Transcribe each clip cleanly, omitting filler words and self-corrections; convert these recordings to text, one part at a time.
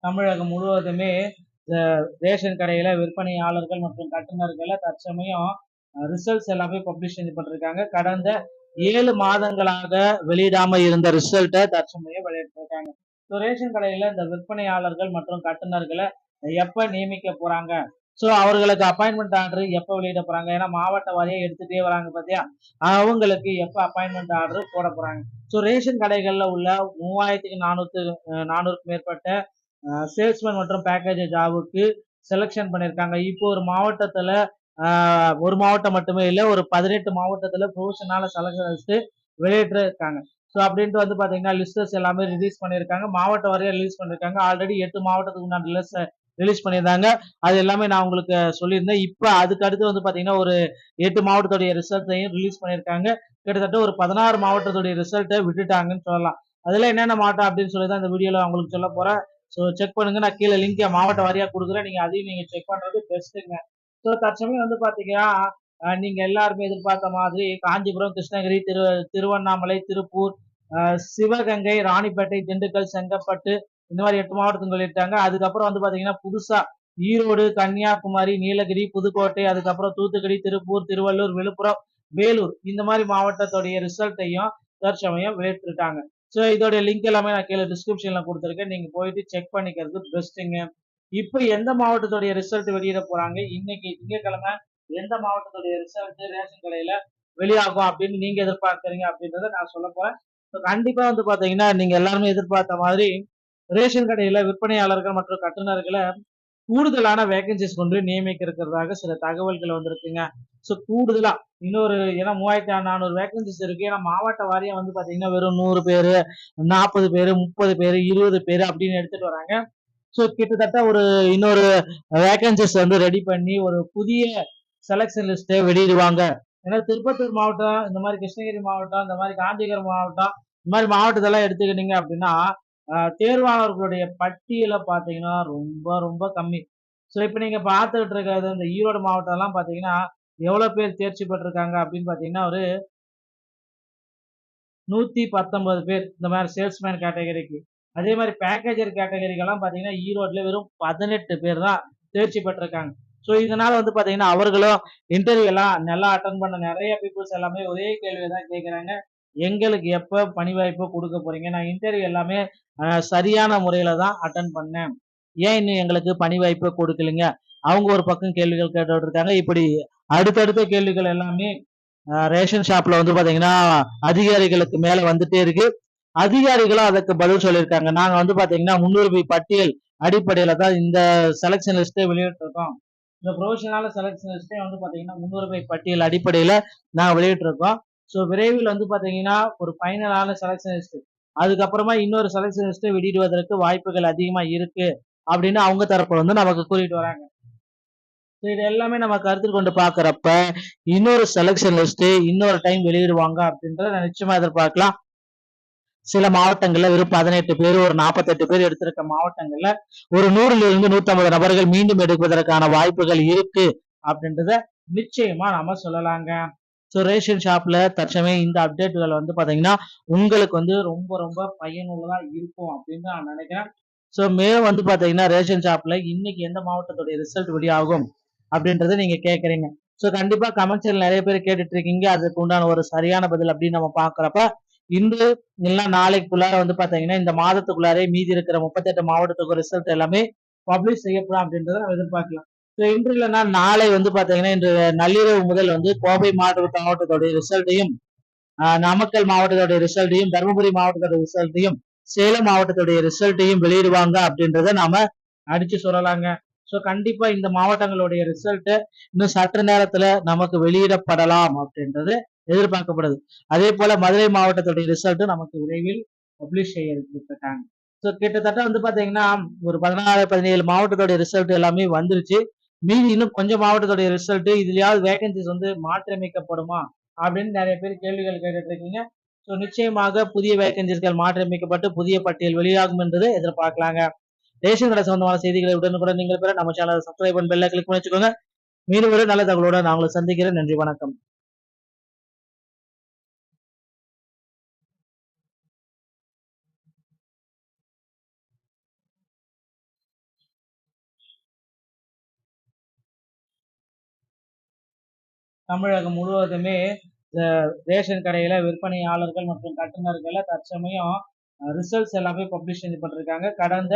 தமிழகம் முழுவதுமே ரேஷன் கடையில விற்பனையாளர்கள் மற்றும் கட்டுநர்களை தற்சமயம் ரிசல்ட்ஸ் எல்லாமே பப்ளிஷ் பண்ணிருக்காங்க. கடந்த 7 மாதங்களாக வெளியிடாம இருந்த ரிசல்ட்டை தற்சமயம் வெளியிட்டிருக்காங்க. ஸோ ரேஷன் கடையில இந்த விற்பனையாளர்கள் மற்றும் கட்டுநர்களை எப்ப நியமிக்க போறாங்க, ஸோ அவர்களுக்கு அப்பாயின்மெண்ட் ஆர்டர் எப்ப வெளியிட போறாங்க, ஏன்னா மாவட்ட வாரியா எடுத்துட்டே வராங்க பாத்தியா, அவங்களுக்கு எப்ப அப்பாயின்மெண்ட் ஆர்டர் போட போறாங்க. ஸோ ரேஷன் கடைகள்ல உள்ள 3400க்கும் மேற்பட்ட சேல்ஸ்மேன் மற்றும் பேக்கேஜ் ஜாபுக்கு செலக்ஷன் பண்ணியிருக்காங்க. இப்போ ஒரு மாவட்டத்துல ஒரு மாவட்டம் மட்டுமே இல்லை, ஒரு 18 மாவட்டத்துல ப்ரொவிஷனால செலக்ஷன் வெளியிட்டு இருக்காங்க. ஸோ அப்படின்ட்டு வந்து பாத்தீங்கன்னா லிஸ்டர்ஸ் எல்லாமே ரிலீஸ் பண்ணியிருக்காங்க. மாவட்ட வாரியா ரிலீஸ் பண்ணியிருக்காங்க. ஆல்ரெடி 8 மாவட்டத்துக்கு உண்டான லிஸ்ட் ரிலீஸ் பண்ணியிருந்தாங்க. அது எல்லாமே நான் உங்களுக்கு சொல்லியிருந்தேன். இப்போ அதுக்கு அடுத்து வந்து பாத்தீங்கன்னா ஒரு 8 மாவட்டத்துடைய ரிசல்ட்டையும் ரிலீஸ் பண்ணியிருக்காங்க. கிட்டத்தட்ட ஒரு 16 மாவட்டத்துடைய ரிசல்ட்டை விட்டுட்டாங்கன்னு சொல்லலாம். அதுல என்னென்ன மாவட்டம் அப்படின்னு சொல்லி தான் இந்த வீடியோல உங்களுக்கு சொல்ல போறேன். ஸோ செக் பண்ணுங்க. நான் கீழே லிங்க் மாவட்ட வாரியா கொடுக்குறேன், நீங்க அதையும் நீங்க செக் பண்றது பெஸ்ட்டுங்க. ஸோ தற்சமயம் வந்து பாத்தீங்கன்னா நீங்க எல்லாருமே எதிர்பார்த்த மாதிரி காஞ்சிபுரம், கிருஷ்ணகிரி, திருவண்ணாமலை, திருப்பூர், சிவகங்கை, ராணிப்பேட்டை, திண்டுக்கல், செங்கல்பட்டு இந்த மாதிரி 8 மாவட்டத்துக்கு வெளியிட்டாங்க. அதுக்கப்புறம் வந்து பாத்தீங்கன்னா புதுசா ஈரோடு, கன்னியாகுமரி, நீலகிரி, புதுக்கோட்டை, அதுக்கப்புறம் தூத்துக்குடி, திருப்பூர், திருவள்ளூர், விழுப்புரம், வேலூர் இந்த மாதிரி மாவட்டத்துடைய ரிசல்ட்டையும் தற்சமயம் வெளியிட்டிருக்காங்க. ஸோ இதோட லிங்க் எல்லாமே நான் கீழே டிஸ்கிரிப்ஷன்ல கொடுத்துருக்கேன், நீங்க போயிட்டு செக் பண்ணிக்கிறது பெஸ்ட்டுங்க. இப்போ எந்த மாவட்டத்துடைய ரிசல்ட் வெளியிட போறாங்க, இன்னைக்கு திங்கட்கிழமை எந்த மாவட்டத்துடைய ரிசல்ட் ரேஷன் கடையில வெளியாகும் அப்படின்னு நீங்க எதிர்பார்க்கறீங்க அப்படின்றத நான் சொல்ல போறேன். கண்டிப்பா வந்து பாத்தீங்கன்னா நீங்க எல்லாருமே எதிர்பார்த்த மாதிரி ரேஷன் கடையில விற்பனையாளர்கள் மற்றும் கட்டுநர்களை கூடுதலான வேகன்சிஸ் கொண்டு நியமிக்க இருக்கிறதாக சில தகவல்கள் வந்திருக்குங்க. ஸோ கூடுதலா இன்னொரு, ஏன்னா 3400 வேகன்சிஸ் இருக்கு. ஏன்னா மாவட்ட வாரியம் வந்து பாத்தீங்கன்னா வெறும் 100 பேரு, 40 பேரு, 30 பேரு, 20 பேரு அப்படின்னு எடுத்துட்டு வராங்க. ஸோ கிட்டத்தட்ட ஒரு இன்னொரு வேகன்சிஸ் வந்து ரெடி பண்ணி ஒரு புதிய செலக்ஷன் லிஸ்ட்டை வெளியிடுவாங்க. ஏன்னா திருப்பத்தூர் மாவட்டம், இந்த மாதிரி கிருஷ்ணகிரி மாவட்டம், இந்த மாதிரி காஞ்சிபுரம் மாவட்டம், இந்த மாதிரி மாவட்டத்தெல்லாம் எடுத்துக்கிட்டீங்க அப்படின்னா தேர்வாளர்களுடைய பட்டியலை பாத்தீங்கன்னா ரொம்ப ரொம்ப கம்மி. ஸோ இப்போ நீங்க பார்த்துட்டு இருக்கிறது இந்த ஈரோடு மாவட்டம் எல்லாம் பாத்தீங்கன்னா எவ்வளவு பேர் தேர்ச்சி பெற்றிருக்காங்க அப்படின்னு பாத்தீங்கன்னா ஒரு 119 பேர் இந்த மாதிரி சேல்ஸ்மேன் கேட்டகரிக்கு. அதே மாதிரி பேக்கேஜர் கேட்டகரிக்கெல்லாம் பாத்தீங்கன்னா ஈரோட்ல வெறும் 18 பேர் தான் தேர்ச்சி பெற்றிருக்காங்க. ஸோ இதனால வந்து பாத்தீங்கன்னா அவர்களும் இன்டர்வியூ எல்லாம் நல்லா அட்டன் பண்ண நிறைய பீப்புள்ஸ் எல்லாமே ஒரே கேள்வி தான் கேட்கிறாங்க, எங்களுக்கு எப்ப பணி வாய்ப்பு கொடுக்க போறீங்க, நான் இன்டர்வியூ எல்லாமே சரியான முறையில தான் அட்டன் பண்ணேன், ஏன் இன்னும் எங்களுக்கு பணி வாய்ப்பு கொடுக்கலீங்க, அவங்க ஒரு பக்கம் கேள்விகள் கேட்டு இருக்காங்க. இப்படி அடுத்தடுத்த கேள்விகள் எல்லாமே ரேஷன் ஷாப்ல வந்து பாத்தீங்கன்னா அதிகாரிகளுக்கு மேல வந்துட்டே இருக்கு. அதிகாரிகளும் அதுக்கு பதில் சொல்லியிருக்காங்க. நாங்க வந்து பாத்தீங்கன்னா முன்னுரிமை பட்டியல் அடிப்படையில தான் இந்த செலக்ஷன் லிஸ்ட்டை வெளியிட்டிருக்கோம். இந்த ப்ரொஃபஷனல் செலக்ஷன் லிஸ்ட்டை வந்து பாத்தீங்கன்னா முன்னுரிமை பட்டியல் அடிப்படையில நான் வெளியிட்டிருக்கோம். ஸோ விரைவில் வந்து பாத்தீங்கன்னா ஒரு ஃபைனலான செலக்ஷன் லிஸ்ட், அதுக்கப்புறமா இன்னொரு செலக்ஷன் லிஸ்ட்டை வெளியிடுவதற்கு வாய்ப்புகள் அதிகமா இருக்கு அப்படின்னு அவங்க தரப்புல வந்து நமக்கு கூறிட்டு வராங்க. இது எல்லாமே நம்ம கருத்தில் கொண்டு பாக்குறப்ப இன்னொரு செலக்ஷன் லிஸ்ட் இன்னொரு டைம் வெளியிடுவாங்க அப்படின்றத நிச்சயமா எதிர்பார்க்கலாம். சில மாவட்டங்கள்ல வெறும் 18 பேர், ஒரு 48 பேர் எடுத்திருக்க மாவட்டங்கள்ல ஒரு 100ல இருந்து 150 நபர்கள் மீண்டும் எடுப்பதற்கான வாய்ப்புகள் இருக்கு அப்படின்றத நிச்சயமா நம்ம சொல்லலாங்க. ஸோ ரேஷன் ஷாப்ல தற்சமயம் இந்த அப்டேட்டுகள் வந்து பாத்தீங்கன்னா உங்களுக்கு வந்து ரொம்ப ரொம்ப பயனுள்ளதா இருக்கும் அப்படின்னு நான் நினைக்கிறேன். ஸோ மேலும் வந்து பாத்தீங்கன்னா ரேஷன் ஷாப்ல இன்னைக்கு எந்த மாவட்டத்துடைய ரிசல்ட் வெளியாகும் அப்படின்றத நீங்க கேட்கறீங்க. ஸோ கண்டிப்பா கமெண்ட்ஸ்ல நிறைய பேர் கேட்டுட்டு இருக்கீங்க, அதுக்கு உண்டான ஒரு சரியான பதில் அப்படின்னு நம்ம பாக்குறப்ப இன்று இல்லைன்னா நாளைக்குள்ளார வந்து பாத்தீங்கன்னா இந்த மாதத்துக்குள்ளாரே மீதி இருக்கிற 38 மாவட்டத்துக்கு ரிசல்ட் எல்லாமே பப்ளிஷ் செய்யப்படும் அப்படின்றத நம்ம எதிர்பார்க்கலாம். ஸோ இன்று இல்லைன்னா நாளை வந்து பாத்தீங்கன்னா இன்று நள்ளிரவு முதல் வந்து கோவை மாவட்டத்துடைய ரிசல்ட்டையும், நாமக்கல் மாவட்டத்துடைய ரிசல்ட்டையும், தருமபுரி மாவட்டத்துடைய ரிசல்ட்டையும், சேலம் மாவட்டத்துடைய ரிசல்ட்டையும் வெளியிடுவாங்க அப்படின்றத நாம அடிச்சு சொல்லலாங்க. ஸோ கண்டிப்பா இந்த மாவட்டங்களுடைய ரிசல்ட் இன்னும் சற்று நேரத்துல நமக்கு வெளியிடப்படலாம் அப்படின்றது எதிர்பார்க்கப்படுது. அதே போல மதுரை மாவட்டத்துடைய ரிசல்ட் நமக்கு விரைவில் பப்ளிஷ் செய்ய இருக்காங்க. ஸோ கிட்டத்தட்ட வந்து பாத்தீங்கன்னா ஒரு 16 17 மாவட்டத்துடைய ரிசல்ட் எல்லாமே வந்துருச்சு. மீதி இன்னும் கொஞ்சம் மாவட்டத்துடைய ரிசல்ட் இதுலயாவது வேகன்சிஸ் வந்து மாற்றியமைக்கப்படுமா அப்படின்னு நிறைய பேர் கேள்விகள் கேட்டுட்டு இருக்கீங்க. ஸோ நிச்சயமாக புதிய வேகன்சிஸ்கள் மாற்றியமைக்கப்பட்டு புதிய பட்டியல் வெளியாகும் என்றதை எதிர்பார்க்கலாங்க. ரேஷன் கடை சம்பந்தமான செய்திகளை உடனுக்குடன் நீங்கள் பெற நம்ம சேனலை சப்ஸ்கிரைப் பண்ணி பெல்ல கிளிக் பண்ணி வச்சுக்கோங்க. மீண்டும் ஒரு நல்ல தகவலோட நான் உங்களை சந்திக்கிறேன். நன்றி, வணக்கம். தமிழகம் முழுவதுமே ரேஷன் கடையில விற்பனையாளர்கள் மற்றும் கட்டுநர்களை தற்சமயம் ரிசல்ட்ஸ் எல்லாமே பப்ளிஷ் பண்ணிருக்காங்க. கடந்த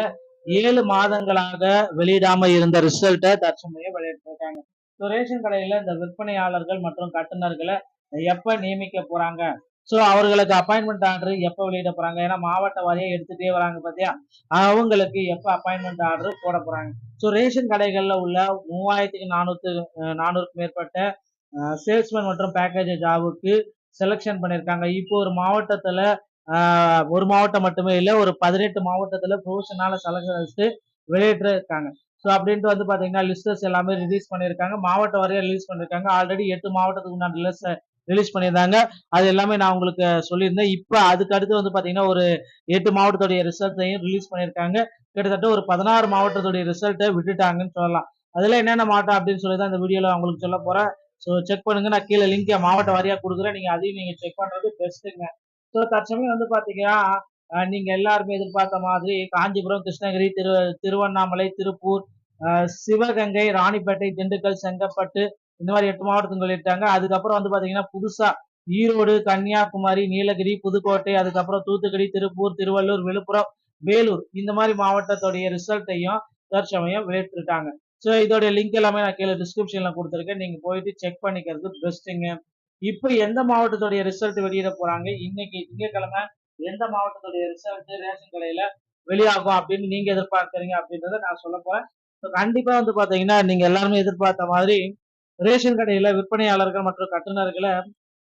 7 மாதங்களாக வெளியிடாம இருந்த ரிசல்ட்டை தற்சமயம் வெளியிட்டிருக்காங்க. ஸோ ரேஷன் கடையில இந்த விற்பனையாளர்கள் மற்றும் கட்டுநர்களை எப்ப நியமிக்க போறாங்க, ஸோ அவர்களுக்கு அப்பாயின்மெண்ட் ஆர்டர் எப்ப வெளியிட போறாங்க, ஏன்னா மாவட்ட வாரியா எடுத்துட்டே வராங்க பாத்தியா, அவங்களுக்கு எப்ப அப்பாயின்மெண்ட் ஆர்டர் போட போறாங்க. ஸோ ரேஷன் கடைகள்ல உள்ள 3400க்கும் மேற்பட்ட சேல்ஸ்மேன் மற்றும் பேக்கேஜ் ஜாபுக்கு செலக்ஷன் பண்ணியிருக்காங்க. இப்போ ஒரு மாவட்டத்துல ஒரு மாவட்டம் மட்டுமே இல்லை, ஒரு 18 மாவட்டத்துல ப்ரொவிஷனால செலக்ஷன் வெளியிட்டு இருக்காங்க. ஸோ அப்படின்ட்டு வந்து பாத்தீங்கன்னா லிஸ்டர்ஸ் எல்லாமே ரிலீஸ் பண்ணியிருக்காங்க, மாவட்ட வாரியா ரிலீஸ் பண்ணியிருக்காங்க. ஆல்ரெடி 8 மாவட்டத்துக்கு உண்டான ரிலீஸ் பண்ணியிருந்தாங்க, அது எல்லாமே நான் உங்களுக்கு சொல்லியிருந்தேன். இப்போ அதுக்கு அடுத்து வந்து பாத்தீங்கன்னா ஒரு 8 மாவட்டத்துடைய ரிசல்ட்டையும் ரிலீஸ் பண்ணியிருக்காங்க. கிட்டத்தட்ட ஒரு 16 மாவட்டத்துடைய ரிசல்ட்டை விட்டுட்டாங்கன்னு சொல்லலாம். அதுல என்னென்ன மாவட்டம் அப்படின்னு சொல்லி தான் இந்த வீடியோல உங்களுக்கு சொல்ல போறேன். ஸோ செக் பண்ணுங்க, நான் கீழே லிங்க் மாவட்ட வாரியா கொடுக்குறேன், நீங்க அதையும் நீங்க செக் பண்றது பெஸ்ட்டுங்க. ஸோ தற்சமயம் வந்து பாத்தீங்கன்னா நீங்க எல்லாருமே எதிர்பார்த்த மாதிரி காஞ்சிபுரம், கிருஷ்ணகிரி, திருவண்ணாமலை, திருப்பூர், சிவகங்கை, ராணிப்பேட்டை, திண்டுக்கல், செங்கல்பட்டு இந்த மாதிரி 8 மாவட்டத்துக்கு வெளியிட்டாங்க. அதுக்கப்புறம் வந்து பாத்தீங்கன்னா புதுசா ஈரோடு, கன்னியாகுமரி, நீலகிரி, புதுக்கோட்டை, அதுக்கப்புறம் தூத்துக்குடி, திருப்பூர், திருவள்ளூர், விழுப்புரம், வேலூர் இந்த மாதிரி மாவட்டத்துடைய ரிசல்ட்டையும் தற்சமயம் வெளியிட்டிருக்காங்க. ஸோ இதோடைய லிங்க் எல்லாமே நான் கீழே டிஸ்கிரிப்ஷன்ல கொடுத்துருக்கேன், நீங்க போயிட்டு செக் பண்ணிக்கிறது பெஸ்ட்டுங்க. இப்போ எந்த மாவட்டத்துடைய ரிசல்ட் வெளியிட போறாங்க, இன்னைக்கு திங்கட்கிழமை எந்த மாவட்டத்துடைய ரிசல்ட் ரேஷன் கடையில வெளியாகும் அப்படின்னு நீங்க எதிர்பார்க்கறீங்க அப்படின்றத நான் சொல்ல போறேன். கண்டிப்பா வந்து பாத்தீங்கன்னா நீங்க எல்லாருமே எதிர்பார்த்த மாதிரி ரேஷன் கடையில விற்பனையாளர்கள் மற்றும் கட்டுநர்களை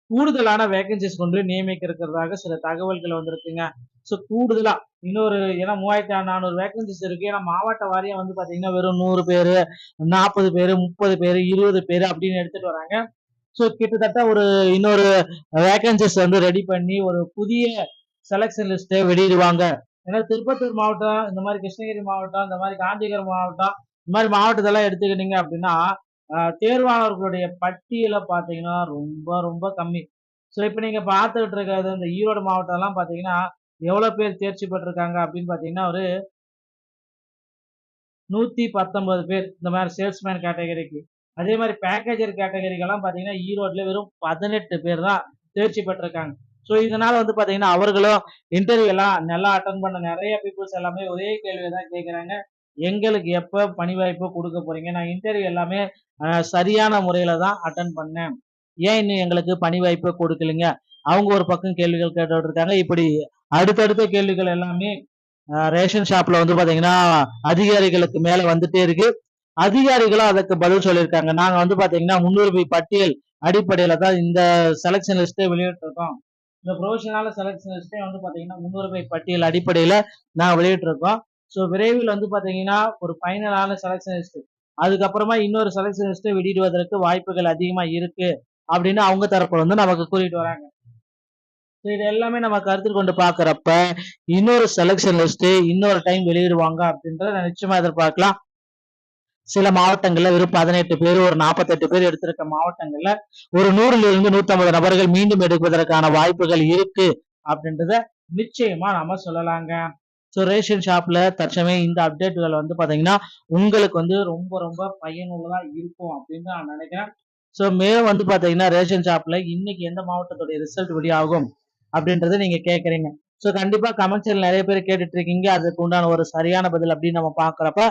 கூடுதலான வேகன்சிஸ் கொண்டு நியமிக்க இருக்கிறதாக சில தகவல்கள் வந்திருக்குங்க. ஸோ கூடுதலா இன்னொரு, ஏன்னா 3400 வேகன்சிஸ் இருக்கு. ஏன்னா மாவட்ட வாரியா வந்து பாத்தீங்கன்னா வெறும் 100 பேரு, 40 பேரு, 30 பேரு, 20 பேரு அப்படின்னு எடுத்துட்டு வராங்க. ஸோ கிட்டத்தட்ட ஒரு இன்னொரு வேகன்சிஸ் வந்து ரெடி பண்ணி ஒரு புதிய செலக்ஷன் லிஸ்ட்டை வெளியிடுவாங்க. ஏன்னா திருப்பத்தூர் மாவட்டம், இந்த மாதிரி கிருஷ்ணகிரி மாவட்டம், இந்த மாதிரி காஞ்சிபுரம் மாவட்டம், இந்த மாதிரி மாவட்டத்தெல்லாம் எடுத்துக்கிட்டீங்க அப்படின்னா தேர்வாளர்களுடைய பட்டியல பாத்தீங்கன்னா ரொம்ப ரொம்ப கம்மி. ஸோ இப்ப நீங்க பார்த்துக்கிட்டு இருக்கிறது இந்த ஈரோடு மாவட்டம் எல்லாம் பாத்தீங்கன்னா எவ்வளவு பேர் தேர்ச்சி பெற்றிருக்காங்க அப்படின்னு பாத்தீங்கன்னா ஒரு 119 பேர் இந்த மாதிரி சேல்ஸ்மேன் கேட்டகரிக்கு. அதே மாதிரி பேக்கேஜர் கேட்டகரிக்கெல்லாம் பாத்தீங்கன்னா ஈரோட்ல வெறும் 18 பேர் தான் தேர்ச்சி பெற்றிருக்காங்க. ஸோ இதனால வந்து பாத்தீங்கன்னா அவர்களும் இன்டர்வியூ எல்லாம் நல்லா அட்டன் பண்ண நிறைய பீப்புள்ஸ் எல்லாமே ஒரே கேள்வியை தான் கேட்கிறாங்க, எங்களுக்கு எப்ப பணி வாய்ப்பு கொடுக்க போறீங்க, நான் இன்டர்வியூ எல்லாமே சரியான முறையில தான் அட்டன் பண்ணேன், ஏன் இன்னும் எங்களுக்கு பணி வாய்ப்பு கொடுக்கலீங்க, அவங்க ஒரு பக்கம் கேள்விகள் கேட்டுட்டு இருக்காங்க. இப்படி அடுத்தடுத்த கேள்விகள் எல்லாமே ரேஷன் ஷாப்ல வந்து பாத்தீங்கன்னா அதிகாரிகளுக்கு மேல வந்துட்டே இருக்கு. அதிகாரிகளும் அதுக்கு பதில் சொல்லியிருக்காங்க, நாங்க வந்து பாத்தீங்கன்னா முன்னுரிமை பட்டியல் அடிப்படையில தான் இந்த செலக்ஷன் லிஸ்ட்டை வெளியிட்டிருக்கோம். இந்த ப்ரொஃபஷனல் செலக்ஷன் லிஸ்ட்டை வந்து பாத்தீங்கன்னா முன்னுரிமை பட்டியல் அடிப்படையில நாங்க வெளியிட்டிருக்கோம். ஸோ விரைவில் வந்து பாத்தீங்கன்னா ஒரு ஃபைனலான செலக்ஷன் லிஸ்ட், அதுக்கப்புறமா இன்னொரு செலக்ஷன் லிஸ்ட்டை வெளியிடுவதற்கு வாய்ப்புகள் அதிகமா இருக்கு அப்படின்னு அவங்க தரப்புல வந்து நமக்கு கூறிட்டு வராங்க. இது எல்லாமே நம்ம கருத்தில் கொண்டு பாக்குறப்ப இன்னொரு செலக்ஷன் லிஸ்ட் இன்னொரு டைம் வெளியிடுவாங்க அப்படின்றத நிச்சயமா எதிர்பார்க்கலாம். சில மாவட்டங்கள்ல வெறும் 18 பேர், ஒரு 48 பேர் எடுத்திருக்க மாவட்டங்கள்ல ஒரு 100லிருந்து 150 நபர்கள் மீண்டும் எடுப்பதற்கான வாய்ப்புகள் இருக்கு அப்படின்றத நிச்சயமா நம்ம சொல்லலாங்க. ஸோ ரேஷன் ஷாப்ல தற்சமயம் இந்த அப்டேட்டுகள் வந்து பாத்தீங்கன்னா உங்களுக்கு வந்து ரொம்ப ரொம்ப பயனுள்ளதா இருக்கும் அப்படின்னு நான் நினைக்கிறேன். ஸோ மேலும் வந்து பாத்தீங்கன்னா ரேஷன் ஷாப்ல இன்னைக்கு எந்த மாவட்டத்துடைய ரிசல்ட் வெளியாகும் அப்படின்றத நீங்க கேட்கறீங்க. ஸோ கண்டிப்பா கமெண்ட்ஸ்ல நிறைய பேர் கேட்டுட்டு இருக்கீங்க, அதுக்கு உண்டான ஒரு சரியான பதில் அப்படின்னு நம்ம பாக்குறப்ப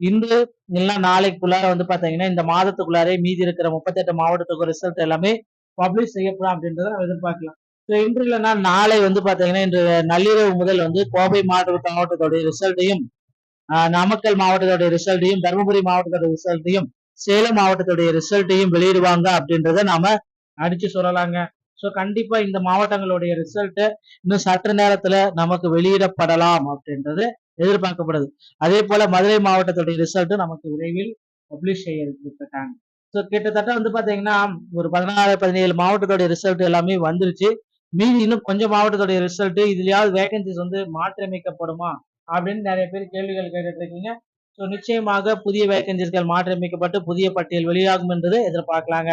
இன்று இல்லைன்னா நாளைக்குள்ளார வந்து பாத்தீங்கன்னா இந்த மாதத்துக்குள்ளாரே மீதி இருக்கிற 38 மாவட்டத்துக்கு ரிசல்ட் எல்லாமே பப்ளிஷ் செய்யப்படும் அப்படின்றத நம்ம எதிர்பார்க்கலாம். இன்று இல்லைன்னா நாளை வந்து பாத்தீங்கன்னா இன்று நள்ளிரவு முதல் வந்து கோவை மாவட்டத்துடைய ரிசல்ட்டையும், நாமக்கல் மாவட்டத்துடைய ரிசல்ட்டையும், தருமபுரி மாவட்டத்துடைய ரிசல்ட்டையும், சேலம் மாவட்டத்துடைய ரிசல்ட்டையும் வெளியிடுவாங்க அப்படின்றத நாம அடிச்சு சொல்லலாங்க. ஸோ கண்டிப்பா இந்த மாவட்டங்களுடைய ரிசல்ட் இன்னும் சற்று நேரத்துல நமக்கு வெளியிடப்படலாம் அப்படின்றது எதிர்பார்க்கப்படுது. அதே போல மதுரை மாவட்டத்துடைய ரிசல்ட் நமக்கு விரைவில் பப்ளிஷ் செய்ய இருக்காங்க. ஸோ கிட்டத்தட்ட வந்து பாத்தீங்கன்னா ஒரு 16-17 மாவட்டத்துடைய ரிசல்ட் எல்லாமே வந்துருச்சு. மீதி இன்னும் கொஞ்சம் மாவட்டத்துடைய ரிசல்ட் இதுலயாவது வேகன்சிஸ் வந்து மாற்றியமைக்கப்படுமா அப்படின்னு நிறைய பேர் கேள்விகள் கேட்டுட்டு இருக்கீங்க. ஸோ நிச்சயமாக புதிய வேகன்சிஸ்கள் மாற்றியமைக்கப்பட்டு புதிய பட்டியல் வெளியாகும் என்றது எதிர்பார்க்கலாங்க.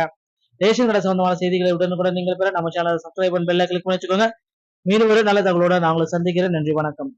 ரேஷன் கடை சம்பந்தமான செய்திகளை உடனுக்குடன் நீங்கள் பெற நம்ம சேனலை சப்ஸ்கிரைப் பண்ணி பெல்ல கிளிக் பண்ணி வச்சுக்கோங்க. மீண்டும் ஒரு நல்ல தகவலோட நான் உங்களை சந்திக்கிறேன். நன்றி, வணக்கம்.